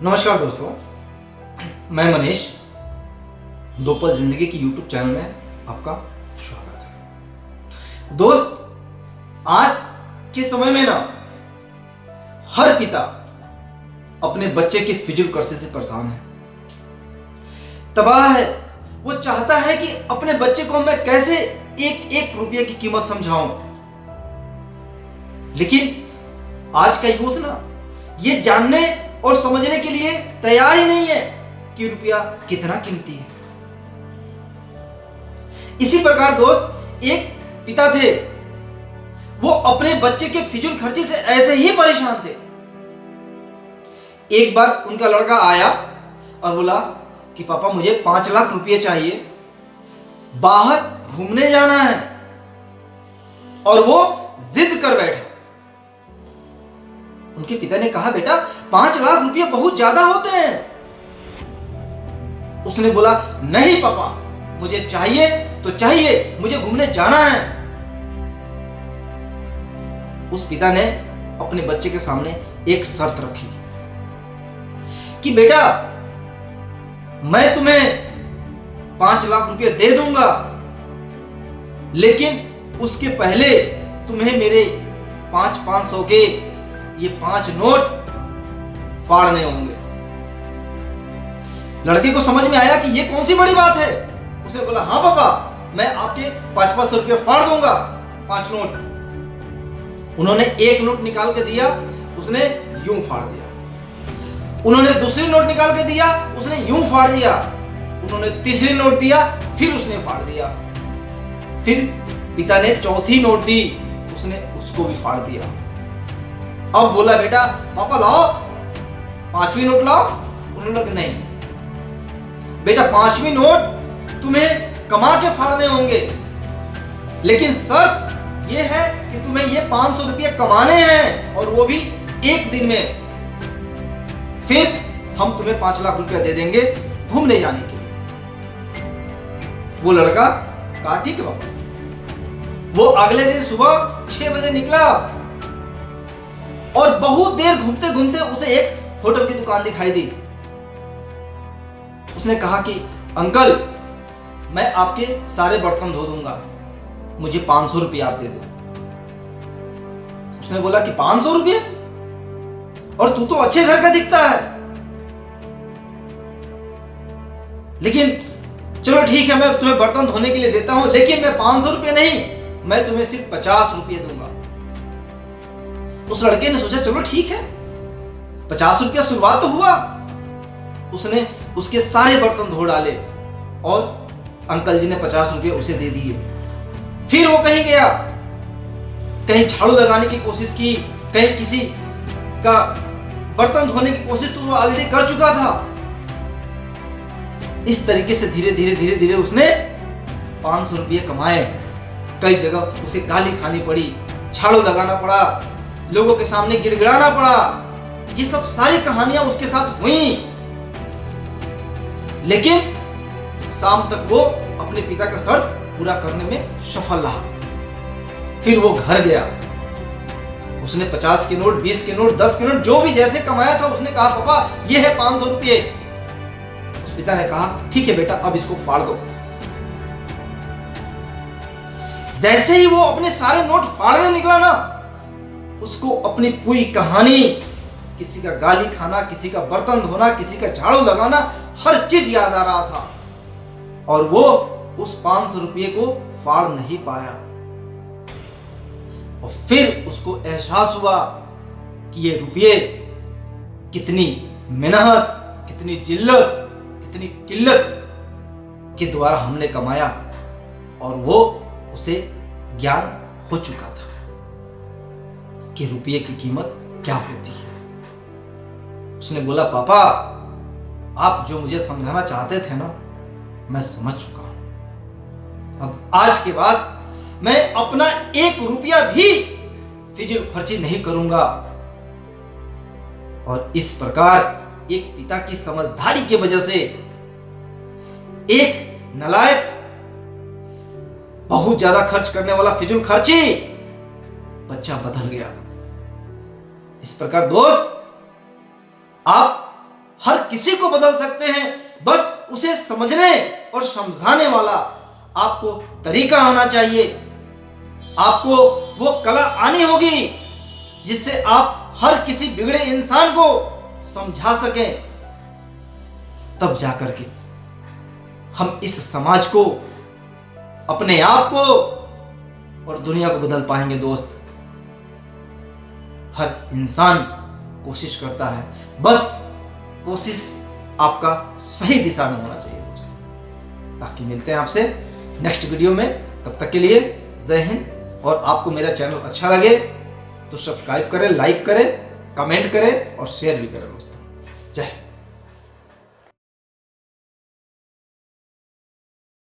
नमस्कार दोस्तों, मैं मनीष। दो पल जिंदगी की यूट्यूब चैनल में आपका स्वागत है। दोस्त, आज के समय में ना हर पिता अपने बच्चे के फिजूल खर्चे से परेशान है, तबाह है। वो चाहता है कि अपने बच्चे को मैं कैसे एक एक रुपये की कीमत समझाऊं, लेकिन आज का यूथ ना ये जानने और समझने के लिए तैयार ही नहीं है कि रुपया कितना कीमती है। इसी प्रकार दोस्त, एक पिता थे, वो अपने बच्चे के फिजूल खर्चे से ऐसे ही परेशान थे। एक बार उनका लड़का आया और बोला कि पापा मुझे 5 लाख रुपये चाहिए, बाहर घूमने जाना है। और वो जिद कर बैठा। उनके पिता ने कहा, बेटा 5 लाख रुपये बहुत ज्यादा होते हैं। उसने बोला, नहीं पापा, मुझे चाहिए तो चाहिए, मुझे घूमने जाना है। उस पिता ने अपने बच्चे के सामने एक शर्त रखी कि बेटा मैं तुम्हें 5 लाख रुपये दे दूंगा, लेकिन उसके पहले तुम्हें मेरे 500 के ये 5 नोट फाड़ने होंगे। लड़के को समझ में आया कि ये कौन सी बड़ी बात है। उसने बोला, हाँ पापा, मैं आपके 500 रुपये फाड़ दूंगा, 5 नोट। उन्होंने एक नोट निकाल के दिया, उसने यूं फाड़ दिया। उन्होंने दूसरी नोट निकाल के दिया, उसने यूं फाड़ दिया। उन्होंने तीसरी नोट दिया, फिर उसने फाड़ दिया। फिर पिता ने चौथी नोट दी, उसने उसको भी फाड़ दिया। अब बोला, बेटा पापा लाओ 5वीं नोट लाओ। उन्होंने कहा, नहीं बेटा, 5वीं नोट तुम्हें कमा के फाड़ने होंगे, लेकिन शर्त यह है कि तुम्हें ये 500 रुपये कमाने हैं, और वो भी एक दिन में। फिर हम तुम्हें 5 लाख रुपया दे देंगे घूमने जाने के लिए। वो लड़का कहा, ठीक है पापा। वो अगले दिन सुबह 6 बजे निकला और बहुत देर घूमते घूमते उसे एक होटल की दुकान दिखाई दी। उसने कहा कि अंकल, मैं आपके सारे बर्तन धो दूंगा, मुझे 500 रुपये आप दे दो। उसने बोला कि 500 रुपये, और तू तो अच्छे घर का दिखता है, लेकिन चलो ठीक है, मैं तुम्हें बर्तन धोने के लिए देता हूं, लेकिन मैं 500 रुपये नहीं, मैं तुम्हें सिर्फ 50 रुपये दूंगा। उस लड़के ने सोचा, चलो ठीक है, 50 रुपया शुरुआत तो हुआ। उसने उसके सारे बर्तन धो डाले और अंकल जी ने 50 रुपये उसे दे दिए। फिर वो कहीं गया, कहीं झाड़ू लगाने की कोशिश की, कहीं किसी का बर्तन धोने की कोशिश तो वो ऑलरेडी कर चुका था। इस तरीके से धीरे धीरे धीरे धीरे उसने 500 रुपये कमाए। कई जगह उसे गाली खानी पड़ी, झाड़ू लगाना पड़ा, लोगों के सामने गिड़गिड़ाना पड़ा। ये सब सारी कहानियां उसके साथ हुई, लेकिन शाम तक वो अपने पिता का शर्त पूरा करने में सफल रहा। फिर वो घर गया, उसने 50 के नोट, 20 के नोट, 10 के नोट, जो भी जैसे कमाया था, उसने कहा, पापा ये है 500 रुपये। उस पिता ने कहा, ठीक है बेटा, अब इसको फाड़ दो। जैसे ही वो अपने सारे नोट फाड़ने निकला ना, उसको अपनी पूरी कहानी, किसी का गाली खाना, किसी का बर्तन धोना, किसी का झाड़ू लगाना, हर चीज याद आ रहा था। और वो उस 500 रुपये को फाड़ नहीं पाया। और फिर उसको एहसास हुआ कि ये रुपये कितनी मेहनत, कितनी जिल्लत, कितनी किल्लत के द्वारा हमने कमाया, और वो उसे ज्ञान हो चुका था कि रुपये की कीमत क्या होती है। उसने बोला, पापा आप जो मुझे समझाना चाहते थे ना, मैं समझ चुका हूं। अब आज के बाद मैं अपना 1 रुपया भी फिजूल खर्ची नहीं करूंगा। और इस प्रकार एक पिता की समझदारी की वजह से एक नालायक, बहुत ज्यादा खर्च करने वाला फिजूल खर्ची बच्चा बदल गया। इस प्रकार दोस्त, आप किसी को बदल सकते हैं, बस उसे समझने और समझाने वाला आपको तरीका आना चाहिए। आपको वो कला आनी होगी जिससे आप हर किसी बिगड़े इंसान को समझा सकें। तब जाकर के हम इस समाज को, अपने आप को और दुनिया को बदल पाएंगे दोस्त। हर इंसान कोशिश करता है, बस कोशिश आपका सही दिशा में होना चाहिए दोस्त। बाकी मिलते हैं आपसे नेक्स्ट वीडियो में, तब तक के लिए जय हिंद। और आपको मेरा चैनल अच्छा लगे तो सब्सक्राइब करें, लाइक करें, कमेंट करें और शेयर भी करें दोस्तों। जय हिंद।